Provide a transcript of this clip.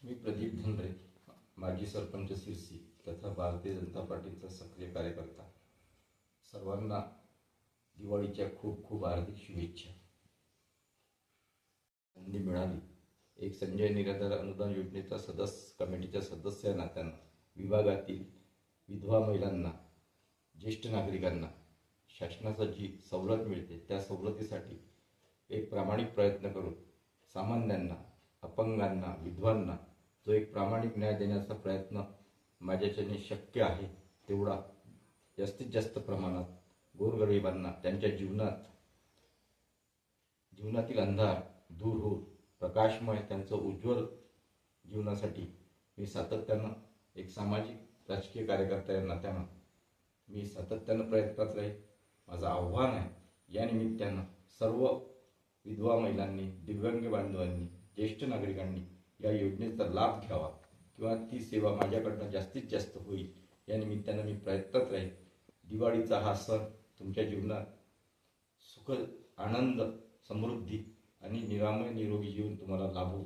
मी प्रदीप धनरे, माजी सरपंच सिरसी तथा भारतीय जनता पार्टीचा सक्रिय कार्यकर्ता. सर्वांना दिवाळीच्या खूप खूप हार्दिक शुभेच्छा. संधी मिळाली एक संजय निराधार अनुदान योजनेचा कमिटीच्या सदस्य नात्यानं विभागातील विधवा महिलांना, ज्येष्ठ नागरिकांना शासनाचा जी सवलत मिळते त्या सवलतीसाठी एक प्रामाणिक प्रयत्न करून सामान्यांना, अपंगांना, विधवांना जो एक प्रामाणिक न्याय देण्याचा प्रयत्न माझ्याच्याने शक्य आहे तेवढा जास्तीत जास्त प्रमाणात गोरगरिबांना त्यांच्या जीवनातील अंधार दूर होऊन प्रकाशमय त्यांचं उज्ज्वल जीवनासाठी मी सातत्यानं एक सामाजिक राजकीय कार्यकर्ता या नात्यानं मी सातत्यानं प्रयत्नात राहील. माझं आव्हान आहे या निमित्तानं सर्व विधवा महिलांनी, दिव्यांग बांधवांनी, ज्येष्ठ नागरिकांनी या योजनेचा लाभ घ्यावा किंवा ती सेवा माझ्याकडनं जास्तीत जास्त होईल या निमित्तानं मी प्रयत्नात राहील. दिवाळीचा हा सण तुमच्या जीवनात सुख, आनंद, समृद्धी आणि निरामय निरोगी जीवन तुम्हाला लाभो